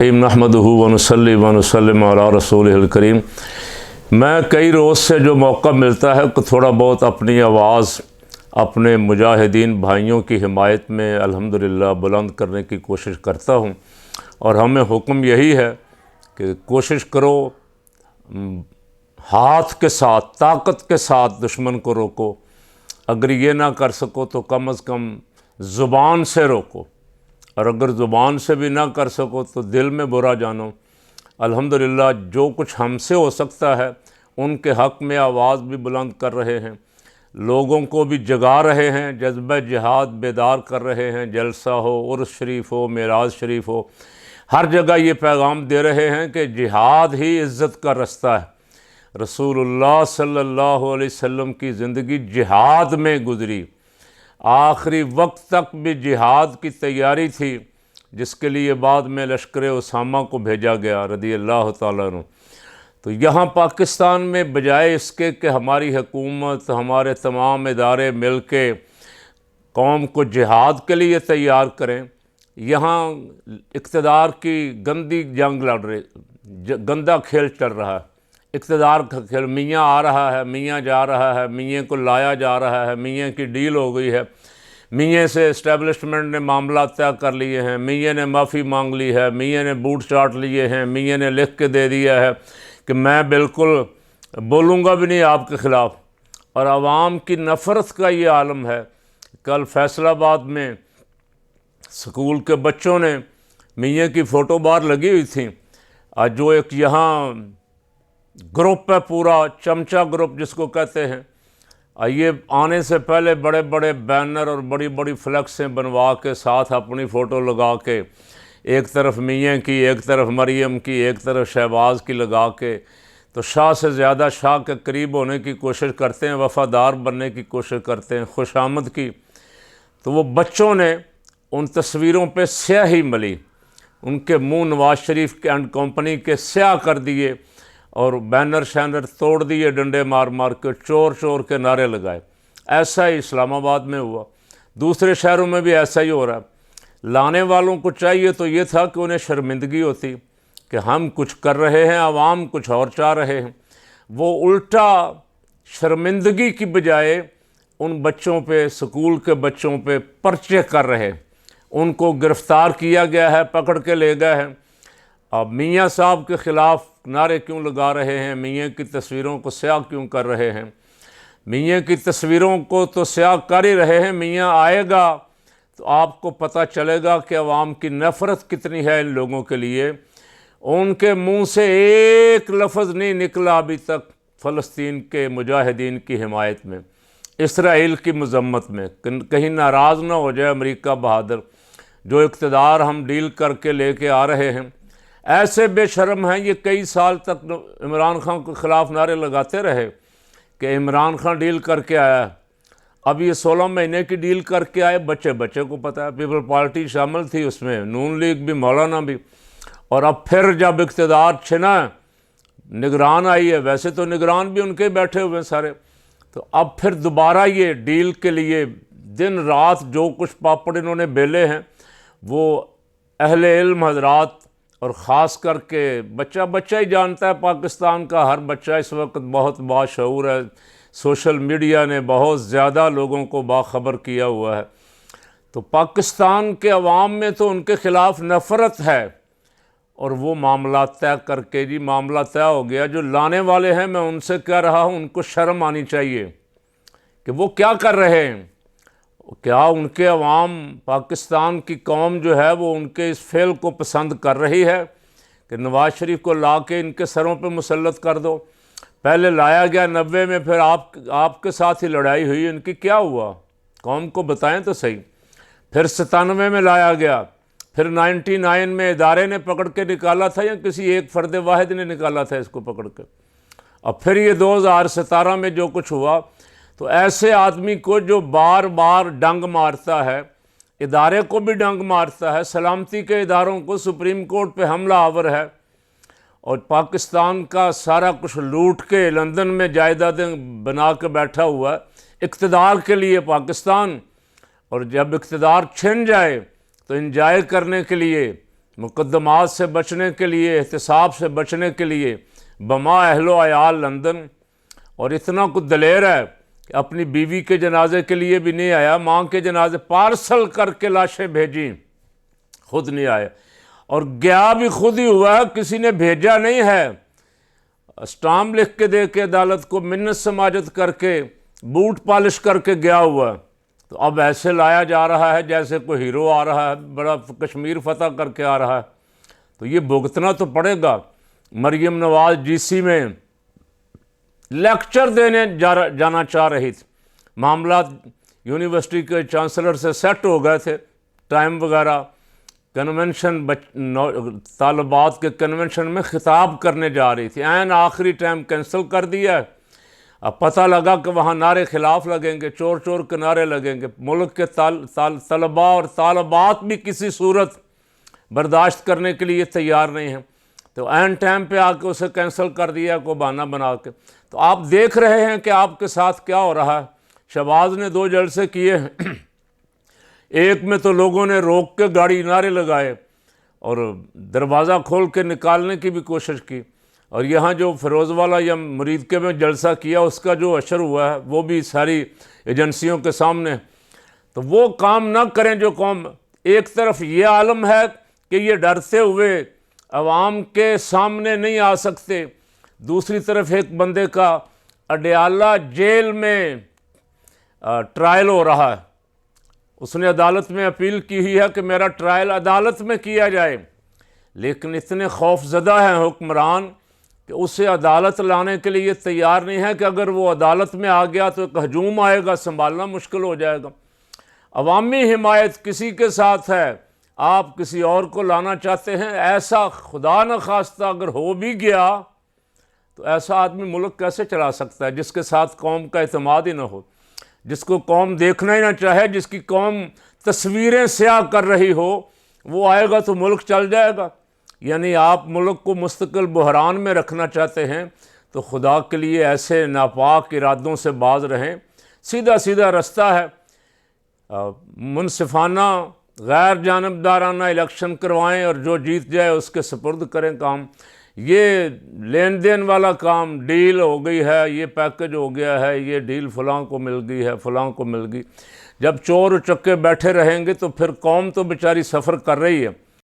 नहमदुहु व नसल्ली व नसल्लिम अला रसूलिहिल करीम। मैं कई रोज़ से जो मौका मिलता है कि थोड़ा बहुत अपनी आवाज़ अपने मुजाहिदीन भाइयों की हिमायत में अल्हम्दुलिल्लाह बुलंद करने की कोशिश करता हूँ। और हमें हुक्म यही है कि कोशिश करो, हाथ के साथ, ताकत के साथ दुश्मन को रोको। अगर ये ना कर सको तो कम अज़ कम ज़ुबान से रोको, और अगर ज़ुबान से भी ना कर सको तो दिल में बुरा जानो। अल्हम्दुलिल्लाह जो कुछ हमसे हो सकता है उनके हक़ में आवाज़ भी बुलंद कर रहे हैं, लोगों को भी जगा रहे हैं, जज्बा जिहाद बेदार कर रहे हैं। जलसा हो, उर्स शरीफ हो, मेराज शरीफ हो, हर जगह ये पैगाम दे रहे हैं कि जिहाद ही इज़्ज़त का रास्ता है। रसूलुल्लाह सल्लल्लाहु अलैहि वसल्लम की ज़िंदगी जिहाद में गुज़री, आखिरी वक्त तक भी जिहाद की तैयारी थी, जिसके लिए बाद में लश्कर उसामा को भेजा गया रज़ी अल्लाह तआला अन्हु। तो यहाँ पाकिस्तान में बजाय इसके कि हमारी हुकूमत, हमारे तमाम इदारे मिल के कौम को जिहाद के लिए तैयार करें, यहाँ इक़्तिदार की गंदी जंग लड़ रही, गंदा खेल चल रहा है। इक़्तिदार का खेल, मियाँ आ रहा है, मियाँ जा रहा है, मियाँ को लाया जा रहा है, मियाँ की डील हो गई है, मियाँ से इस्टेब्लिशमेंट ने मामला तय कर लिए हैं, मियाँ ने माफ़ी मांग ली है, मियाँ ने बूट चाट लिए हैं, मियाँ ने लिख के दे दिया है कि मैं बिल्कुल बोलूँगा भी नहीं आपके ख़िलाफ़। और आवाम की नफ़रत का ये आलम है। कल फैसलाबाद में स्कूल के बच्चों ने मियाँ की फ़ोटो बाहर लगी हुई थी, जो एक यहाँ ग्रुप है पूरा, चमचा ग्रुप जिसको कहते हैं, ये आने से पहले बड़े बड़े बैनर और बड़ी बड़ी फ्लैक्सें बनवा के साथ अपनी फ़ोटो लगा के, एक तरफ मियाँ की, एक तरफ मरियम की, एक तरफ शहबाज की लगा के, तो शाह से ज़्यादा शाह के करीब होने की कोशिश करते हैं, वफ़ादार बनने की कोशिश करते हैं, खुशामद की। तो वो बच्चों ने उन तस्वीरों पे स्याही मली, उनके मुंह नवाज शरीफ के एंड कंपनी के स्याह कर दिए और बैनर शैनर तोड़ दिए, डंडे मार मार के चोर चोर के नारे लगाए। ऐसा ही इस्लामाबाद में हुआ, दूसरे शहरों में भी ऐसा ही हो रहा है। लाने वालों को चाहिए तो ये था कि उन्हें शर्मिंदगी होती कि हम कुछ कर रहे हैं, आवाम कुछ और चाह रहे हैं। वो उल्टा शर्मिंदगी की बजाय उन बच्चों पे, स्कूल के बच्चों पे पर्चे कर रहे, उनको गिरफ़्तार किया गया है, पकड़ के ले गए हैं। अब मियाँ साहब के ख़िलाफ़ नारे क्यों लगा रहे हैं, मियाँ की तस्वीरों को स्याह क्यों कर रहे हैं? मियाँ की तस्वीरों को तो स्याह कर ही रहे हैं। मियाँ आएगा तो आपको पता चलेगा कि अवाम की नफ़रत कितनी है इन लोगों के लिए। उनके मुंह से एक लफ्ज़ नहीं निकला अभी तक फ़लस्तीन के मुजाहिदीन की हिमायत में, इसराइल की मज़म्मत में। कहीं नाराज़ ना हो जाए अमेरिका बहादुर, जो इक़्तिदार हम डील करके लेके आ रहे हैं। ऐसे बेशर्म हैं ये, कई साल तक इमरान खान के ख़िलाफ़ नारे लगाते रहे कि इमरान खान डील करके आया है। अब ये 16 महीने की डील करके आए, बच्चे बच्चे को पता है। पीपल पार्टी शामिल थी उसमें, नून लीग भी, मौलाना भी। और अब फिर जब इक़्तिदार छिना, निगरान आई है, वैसे तो निगरान भी उनके बैठे हुए हैं सारे, तो अब फिर दोबारा ये डील के लिए दिन रात जो कुछ पापड़ इन्होंने बेले हैं, वो अहले इल्म हज़रात और ख़ास करके बच्चा बच्चा ही जानता है। पाकिस्तान का हर बच्चा इस वक्त बहुत बाशऊर है। सोशल मीडिया ने बहुत ज़्यादा लोगों को बाखबर किया हुआ है। तो पाकिस्तान के अवाम में तो उनके ख़िलाफ़ नफ़रत है, और वो मामला तय करके, जी मामला तय हो गया। जो लाने वाले हैं, मैं उनसे कह रहा हूँ, उनको शर्म आनी चाहिए कि वो क्या कर रहे हैं। क्या उनके अवाम, पाकिस्तान की कौम जो है, वो उनके इस फेल को पसंद कर रही है कि नवाज़ शरीफ को ला के इनके सरों पे मुसल्लत कर दो? पहले लाया गया 90 में, फिर आपके साथ ही लड़ाई हुई, इनकी क्या हुआ? कौम को बताएं तो सही। फिर 97 में लाया गया, फिर 99 में इदारे ने पकड़ के निकाला था या किसी एक फ़र्द वाहिद ने निकाला था इसको पकड़ के? अब फिर ये 2017 में जो कुछ हुआ, तो ऐसे आदमी को जो बार बार डंग मारता है, इदारे को भी डंग मारता है, सलामती के इदारों को, सुप्रीम कोर्ट पे हमला आवर है, और पाकिस्तान का सारा कुछ लूट के लंदन में जायदादें बना के बैठा हुआ है इक़्तिदार के लिए पाकिस्तान। और जब इक़्तिदार छिन जाए तो इंजॉय करने के लिए मुकदमात से बचने के लिए, एहतसाब से बचने के लिए बमा अहलो अयाल लंदन, और इतना कुछ दलेर है कि अपनी बीवी के जनाजे के लिए भी नहीं आया, माँ के जनाजे पार्सल करके लाशें भेजी, खुद नहीं आया, और गया भी खुद ही हुआ है, किसी ने भेजा नहीं है। स्टाम्प लिख के दे के अदालत को मिन्नत समाजत करके बूट पॉलिश करके गया हुआ है। तो अब ऐसे लाया जा रहा है जैसे कोई हीरो आ रहा है, बड़ा कश्मीर फतह करके आ रहा है। तो ये भुगतना तो पड़ेगा। मरियम नवाज जीसी में लेक्चर देने जाना चाह रही थी, मामला यूनिवर्सिटी के चांसलर से सेट हो गए थे, टाइम वगैरह, कन्वेंशन तालबात के कन्वेंशन में खिताब करने जा रही थी, ऐन आखिरी टाइम कैंसिल कर दिया है। अब पता लगा कि वहाँ नारे खिलाफ लगेंगे, चोर चोर के नारे लगेंगे, मुल्क के तलबा और तालबात भी किसी सूरत बर्दाश्त करने के लिए तैयार नहीं हैं। तो ऐन टाइम पे आके उसे कैंसिल कर दिया को बहाना बना के। तो आप देख रहे हैं कि आपके साथ क्या हो रहा है। शहबाज ने 2 जलसे किए हैं, एक में तो लोगों ने रोक के गाड़ी नारे लगाए और दरवाज़ा खोल के निकालने की भी कोशिश की, और यहाँ जो फिरोज़वाला या मुरीद के में जलसा किया उसका जो असर हुआ है वो भी सारी एजेंसियों के सामने। तो वो काम ना करें जो कौम, एक तरफ ये आलम है कि ये डरते हुए अवाम के सामने नहीं आ सकते, दूसरी तरफ एक बंदे का अडयाला जेल में ट्रायल हो रहा है। उसने अदालत में अपील की हुई है कि मेरा ट्रायल अदालत में किया जाए, लेकिन इतने खौफजदा हैं हुक्मरान कि उसे अदालत लाने के लिए तैयार नहीं है कि अगर वो अदालत में आ गया तो एक हजूम आएगा, संभालना मुश्किल हो जाएगा। अवामी हिमायत किसी के साथ है, आप किसी और को लाना चाहते हैं, ऐसा खुदा न खास्ता अगर हो भी गया तो ऐसा आदमी मुल्क कैसे चला सकता है जिसके साथ कौम का एतमाद ही ना हो, जिसको कौम देखना ही ना चाहे, जिसकी कौम तस्वीरें स्याह कर रही हो, वो आएगा तो मुल्क चल जाएगा। यानी आप मुल्क को मुस्तकिल बहरान में रखना चाहते हैं तो खुदा के लिए ऐसे नापाक इरादों से बाज रहें। सीधा सीधा रास्ता है, मुनसिफाना गैर जानबदाराना इलेक्शन करवाएं और जो जीत जाए उसके सुपुर्द करें काम। ये लेन देन वाला काम, डील हो गई है, ये पैकेज हो गया है, ये डील फ़लाँ को मिल गई है, फ़लाँ को मिल गई, जब चोर उचक्के बैठे रहेंगे तो फिर कौम तो बेचारी सफ़र कर रही है।